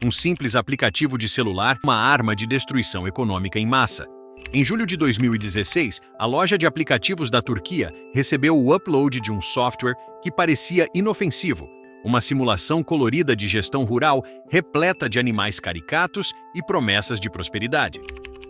um simples aplicativo de celular, uma arma de destruição econômica em massa. Em julho de 2016, a loja de aplicativos da Turquia recebeu o upload de um software que parecia inofensivo, uma simulação colorida de gestão rural repleta de animais caricatos e promessas de prosperidade.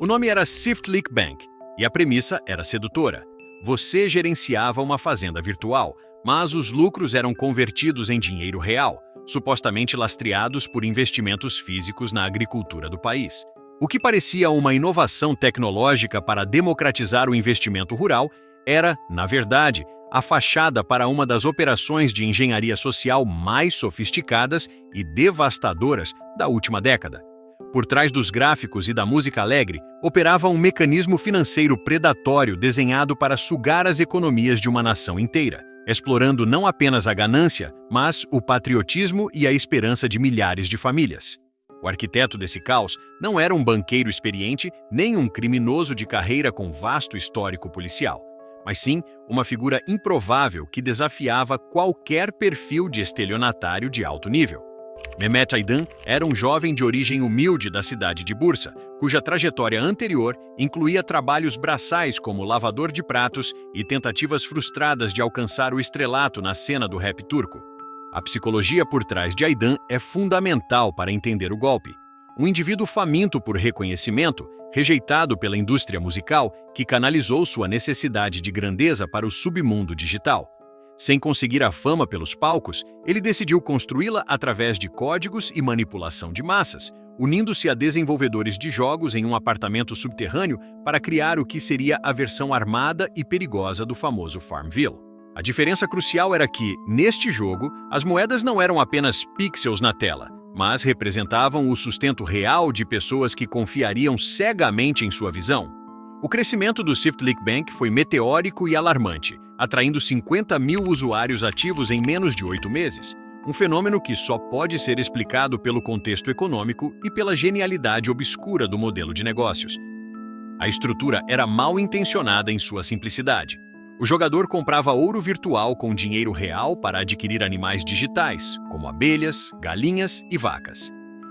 O nome era Çiftlik Bank e a premissa era sedutora. Você gerenciava uma fazenda virtual, mas os lucros eram convertidos em dinheiro real, supostamente lastreados por investimentos físicos na agricultura do país. O que parecia uma inovação tecnológica para democratizar o investimento rural era, na verdade, a fachada para uma das operações de engenharia social mais sofisticadas e devastadoras da última década. Por trás dos gráficos e da música alegre, operava um mecanismo financeiro predatório desenhado para sugar as economias de uma nação inteira, explorando não apenas a ganância, mas o patriotismo e a esperança de milhares de famílias. O arquiteto desse caos não era um banqueiro experiente nem um criminoso de carreira com vasto histórico policial, mas sim uma figura improvável que desafiava qualquer perfil de estelionatário de alto nível. Mehmet Aydın era um jovem de origem humilde da cidade de Bursa, cuja trajetória anterior incluía trabalhos braçais como lavador de pratos e tentativas frustradas de alcançar o estrelato na cena do rap turco. A psicologia por trás de Aydın é fundamental para entender o golpe. Um indivíduo faminto por reconhecimento, rejeitado pela indústria musical, que canalizou sua necessidade de grandeza para o submundo digital. Sem conseguir a fama pelos palcos, ele decidiu construí-la através de códigos e manipulação de massas, unindo-se a desenvolvedores de jogos em um apartamento subterrâneo para criar o que seria a versão armada e perigosa do famoso Farmville. A diferença crucial era que, neste jogo, as moedas não eram apenas pixels na tela, mas representavam o sustento real de pessoas que confiariam cegamente em sua visão. O crescimento do Çiftlik Bank foi meteórico e alarmante, atraindo 50 mil usuários ativos em menos de 8 meses, um fenômeno que só pode ser explicado pelo contexto econômico e pela genialidade obscura do modelo de negócios. A estrutura era mal intencionada em sua simplicidade. O jogador comprava ouro virtual com dinheiro real para adquirir animais digitais, como abelhas, galinhas e vacas.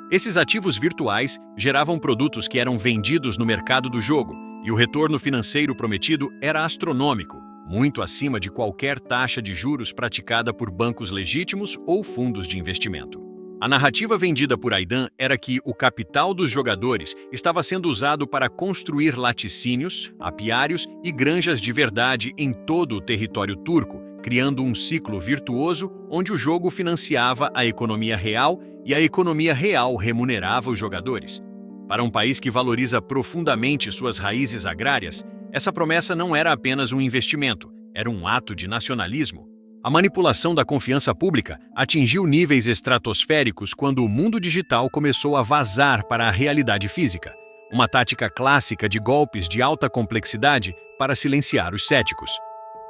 Esses ativos virtuais geravam produtos que eram vendidos no mercado do jogo, e o retorno financeiro prometido era astronômico, muito acima de qualquer taxa de juros praticada por bancos legítimos ou fundos de investimento. A narrativa vendida por Aydın era que o capital dos jogadores estava sendo usado para construir laticínios, apiários e granjas de verdade em todo o território turco, criando um ciclo virtuoso onde o jogo financiava a economia real e a economia real remunerava os jogadores. Para um país que valoriza profundamente suas raízes agrárias, essa promessa não era apenas um investimento, era um ato de nacionalismo. A manipulação da confiança pública atingiu níveis estratosféricos quando o mundo digital começou a vazar para a realidade física, uma tática clássica de golpes de alta complexidade para silenciar os céticos.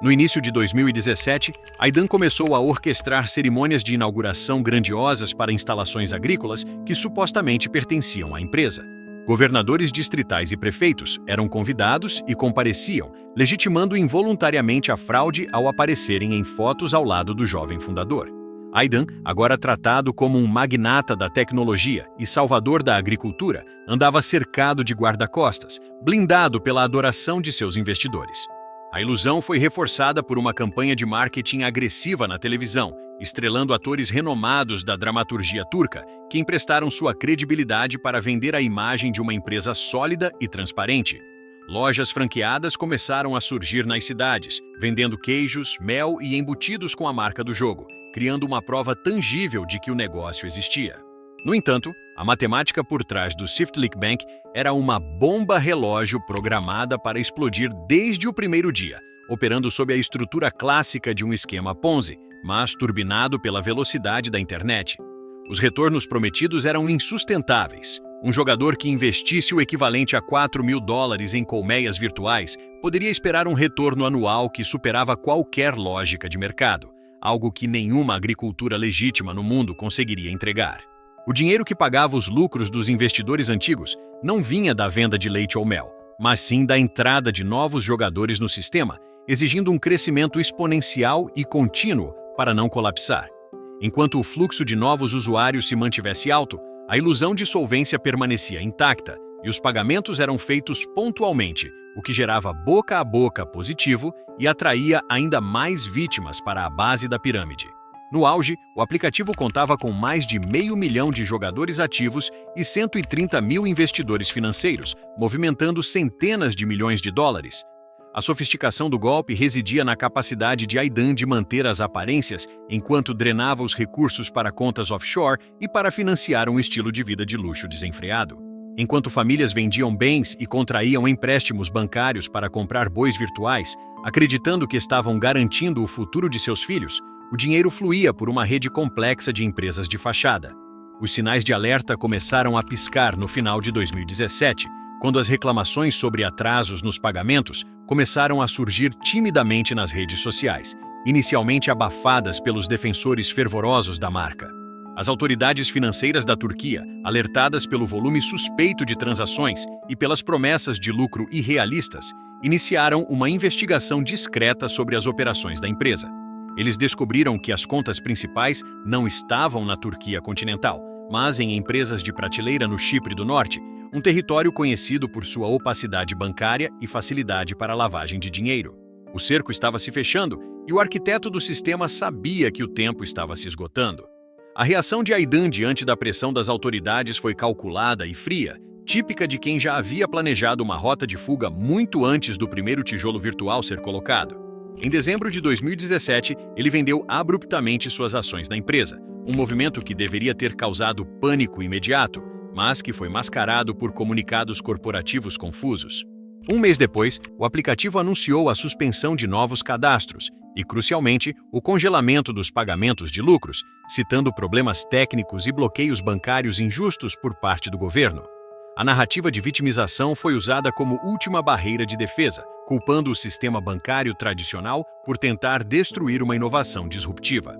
No início de 2017, Aydın começou a orquestrar cerimônias de inauguração grandiosas para instalações agrícolas que supostamente pertenciam à empresa. Governadores distritais e prefeitos eram convidados e compareciam, legitimando involuntariamente a fraude ao aparecerem em fotos ao lado do jovem fundador. Aydın, agora tratado como um magnata da tecnologia e salvador da agricultura, andava cercado de guarda-costas, blindado pela adoração de seus investidores. A ilusão foi reforçada por uma campanha de marketing agressiva na televisão, estrelando atores renomados da dramaturgia turca que emprestaram sua credibilidade para vender a imagem de uma empresa sólida e transparente. Lojas franqueadas começaram a surgir nas cidades, vendendo queijos, mel e embutidos com a marca do jogo, criando uma prova tangível de que o negócio existia. No entanto, a matemática por trás do Çiftlik Bank era uma bomba relógio programada para explodir desde o primeiro dia, operando sob a estrutura clássica de um esquema Ponzi, mas turbinado pela velocidade da internet. Os retornos prometidos eram insustentáveis. Um jogador que investisse o equivalente a $4.000 em colmeias virtuais poderia esperar um retorno anual que superava qualquer lógica de mercado, algo que nenhuma agricultura legítima no mundo conseguiria entregar. O dinheiro que pagava os lucros dos investidores antigos não vinha da venda de leite ou mel, mas sim da entrada de novos jogadores no sistema, exigindo um crescimento exponencial e contínuo para não colapsar. Enquanto o fluxo de novos usuários se mantivesse alto, A ilusão de solvência permanecia intacta e os pagamentos eram feitos pontualmente, o que gerava boca a boca positivo e atraía ainda mais vítimas para a base da pirâmide. No auge, o aplicativo contava com mais de 500 mil de jogadores ativos e 130 mil investidores financeiros, movimentando centenas de milhões de dólares. A sofisticação do golpe residia na capacidade de Aidan de manter as aparências enquanto drenava os recursos para contas offshore e para financiar um estilo de vida de luxo desenfreado. Enquanto famílias vendiam bens e contraíam empréstimos bancários para comprar bois virtuais, acreditando que estavam garantindo o futuro de seus filhos, o dinheiro fluía por uma rede complexa de empresas de fachada. Os sinais de alerta começaram a piscar no final de 2017, quando as reclamações sobre atrasos nos pagamentos começaram a surgir timidamente nas redes sociais, inicialmente abafadas pelos defensores fervorosos da marca. As autoridades financeiras da Turquia, alertadas pelo volume suspeito de transações e pelas promessas de lucro irrealistas, iniciaram uma investigação discreta sobre as operações da empresa. Eles descobriram que as contas principais não estavam na Turquia continental, mas em empresas de prateleira no Chipre do Norte, um território conhecido por sua opacidade bancária e facilidade para a lavagem de dinheiro. O cerco estava se fechando e o arquiteto do sistema sabia que o tempo estava se esgotando. A reação de Aidan diante da pressão das autoridades foi calculada e fria, típica de quem já havia planejado uma rota de fuga muito antes do primeiro tijolo virtual ser colocado. Em dezembro de 2017, ele vendeu abruptamente suas ações na empresa, um movimento que deveria ter causado pânico imediato, mas que foi mascarado por comunicados corporativos confusos. Um mês depois, o aplicativo anunciou a suspensão de novos cadastros e, crucialmente, o congelamento dos pagamentos de lucros, citando problemas técnicos e bloqueios bancários injustos por parte do governo. A narrativa de vitimização foi usada como última barreira de defesa, culpando o sistema bancário tradicional por tentar destruir uma inovação disruptiva.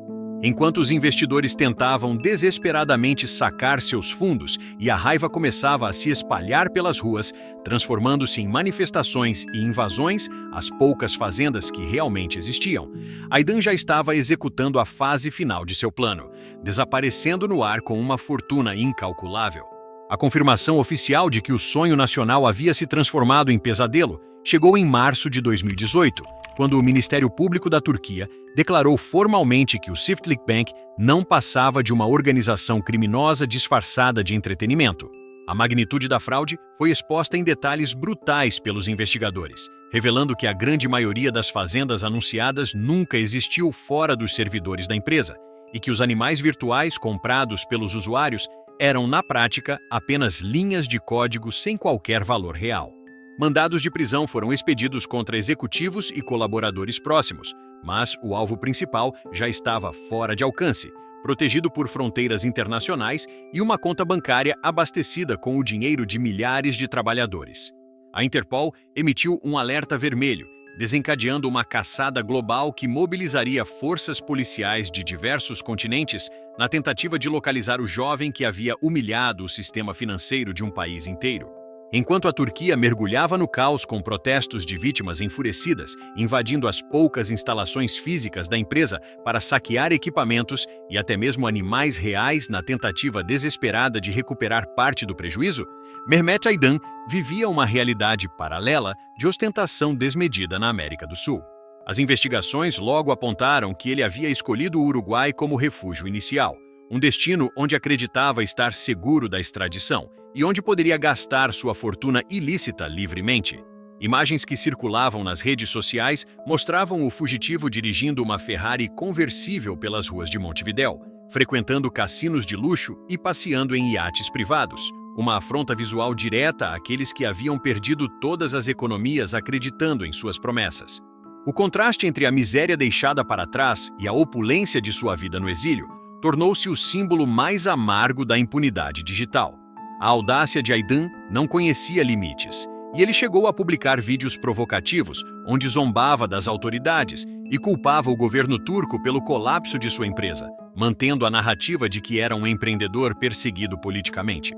Enquanto os investidores tentavam desesperadamente sacar seus fundos e a raiva começava a se espalhar pelas ruas, transformando-se em manifestações e invasões às poucas fazendas que realmente existiam, Aidan já estava executando a fase final de seu plano, desaparecendo no ar com uma fortuna incalculável. A confirmação oficial de que o sonho nacional havia se transformado em pesadelo chegou em março de 2018, quando o Ministério Público da Turquia declarou formalmente que o Çiftlik Bank não passava de uma organização criminosa disfarçada de entretenimento. A magnitude da fraude foi exposta em detalhes brutais pelos investigadores, revelando que a grande maioria das fazendas anunciadas nunca existiu fora dos servidores da empresa e que os animais virtuais comprados pelos usuários eram, na prática, apenas linhas de código sem qualquer valor real. Mandados de prisão foram expedidos contra executivos e colaboradores próximos, mas o alvo principal já estava fora de alcance, protegido por fronteiras internacionais e uma conta bancária abastecida com o dinheiro de milhares de trabalhadores. A Interpol emitiu um alerta vermelho, desencadeando uma caçada global que mobilizaria forças policiais de diversos continentes na tentativa de localizar o jovem que havia humilhado o sistema financeiro de um país inteiro. Enquanto a Turquia mergulhava no caos com protestos de vítimas enfurecidas, invadindo as poucas instalações físicas da empresa para saquear equipamentos e até mesmo animais reais na tentativa desesperada de recuperar parte do prejuízo, Mehmet Aidan vivia uma realidade paralela de ostentação desmedida na América do Sul. As investigações logo apontaram que ele havia escolhido o Uruguai como refúgio inicial, um destino onde acreditava estar seguro da extradição e onde poderia gastar sua fortuna ilícita livremente. Imagens que circulavam nas redes sociais mostravam o fugitivo dirigindo uma Ferrari conversível pelas ruas de Montevidéu, frequentando cassinos de luxo e passeando em iates privados, uma afronta visual direta àqueles que haviam perdido todas as economias acreditando em suas promessas. O contraste entre a miséria deixada para trás e a opulência de sua vida no exílio tornou-se o símbolo mais amargo da impunidade digital. A audácia de Aidan não conhecia limites, e ele chegou a publicar vídeos provocativos onde zombava das autoridades e culpava o governo turco pelo colapso de sua empresa, mantendo a narrativa de que era um empreendedor perseguido politicamente.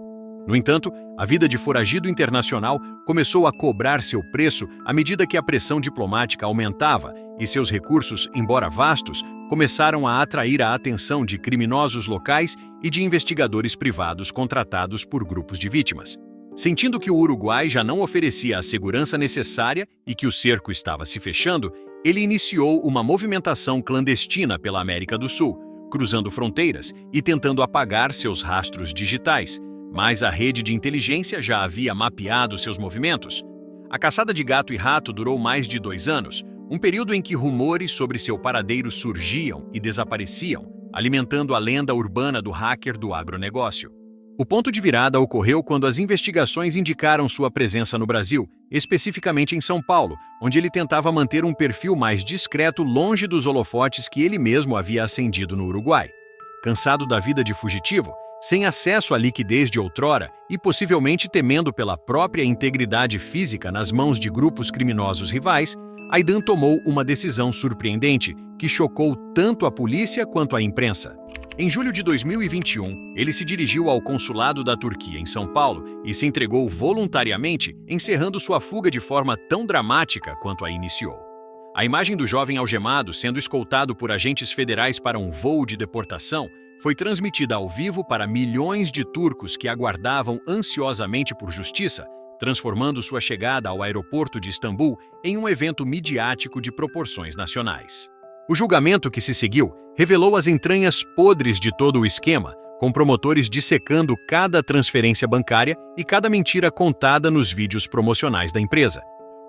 No entanto, a vida de foragido internacional começou a cobrar seu preço à medida que a pressão diplomática aumentava e seus recursos, embora vastos, começaram a atrair a atenção de criminosos locais e de investigadores privados contratados por grupos de vítimas. Sentindo que o Uruguai já não oferecia a segurança necessária e que o cerco estava se fechando, ele iniciou uma movimentação clandestina pela América do Sul, cruzando fronteiras e tentando apagar seus rastros digitais. Mas a rede de inteligência já havia mapeado seus movimentos. A caçada de gato e rato durou mais de 2 anos, um período em que rumores sobre seu paradeiro surgiam e desapareciam, alimentando a lenda urbana do hacker do agronegócio. O ponto de virada ocorreu quando as investigações indicaram sua presença no Brasil, especificamente em São Paulo, onde ele tentava manter um perfil mais discreto longe dos holofotes que ele mesmo havia acendido no Uruguai. Cansado da vida de fugitivo, sem acesso à liquidez de outrora e possivelmente temendo pela própria integridade física nas mãos de grupos criminosos rivais, Aydan tomou uma decisão surpreendente que chocou tanto a polícia quanto a imprensa. Em julho de 2021, ele se dirigiu ao consulado da Turquia em São Paulo e se entregou voluntariamente, encerrando sua fuga de forma tão dramática quanto a iniciou. A imagem do jovem algemado sendo escoltado por agentes federais para um voo de deportação foi transmitida ao vivo para milhões de turcos que aguardavam ansiosamente por justiça, transformando sua chegada ao aeroporto de Istambul em um evento midiático de proporções nacionais. O julgamento que se seguiu revelou as entranhas podres de todo o esquema, com promotores dissecando cada transferência bancária e cada mentira contada nos vídeos promocionais da empresa.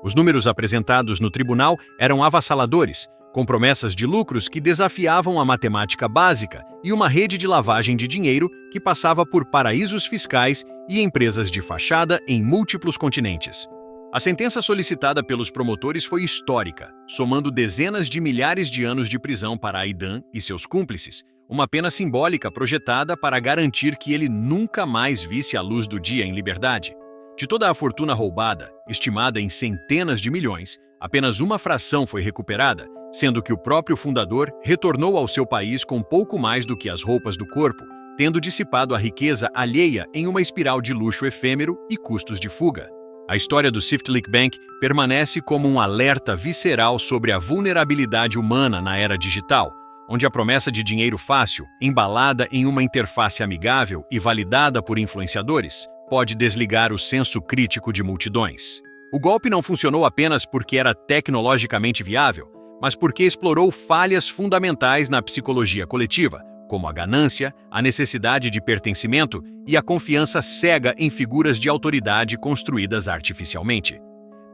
Os números apresentados no tribunal eram avassaladores, com promessas de lucros que desafiavam a matemática básica e uma rede de lavagem de dinheiro que passava por paraísos fiscais e empresas de fachada em múltiplos continentes. A sentença solicitada pelos promotores foi histórica, somando dezenas de milhares de anos de prisão para Aydan e seus cúmplices, uma pena simbólica projetada para garantir que ele nunca mais visse a luz do dia em liberdade. De toda a fortuna roubada, estimada em centenas de milhões, apenas uma fração foi recuperada, sendo que o próprio fundador retornou ao seu país com pouco mais do que as roupas do corpo, tendo dissipado a riqueza alheia em uma espiral de luxo efêmero e custos de fuga. A história do Swiftlick Bank permanece como um alerta visceral sobre a vulnerabilidade humana na era digital, onde a promessa de dinheiro fácil, embalada em uma interface amigável e validada por influenciadores, pode desligar o senso crítico de multidões. O golpe não funcionou apenas porque era tecnologicamente viável, mas porque explorou falhas fundamentais na psicologia coletiva, como a ganância, a necessidade de pertencimento e a confiança cega em figuras de autoridade construídas artificialmente.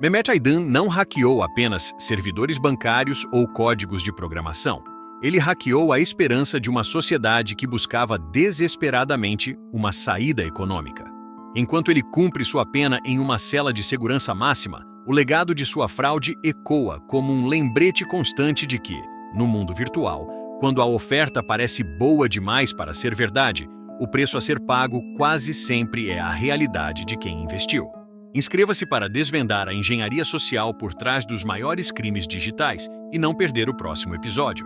Mehmet Aydan não hackeou apenas servidores bancários ou códigos de programação. Ele hackeou a esperança de uma sociedade que buscava desesperadamente uma saída econômica. Enquanto ele cumpre sua pena em uma cela de segurança máxima, o legado de sua fraude ecoa como um lembrete constante de que, no mundo virtual, quando a oferta parece boa demais para ser verdade, o preço a ser pago quase sempre é a realidade de quem investiu. Inscreva-se para desvendar a engenharia social por trás dos maiores crimes digitais e não perder o próximo episódio.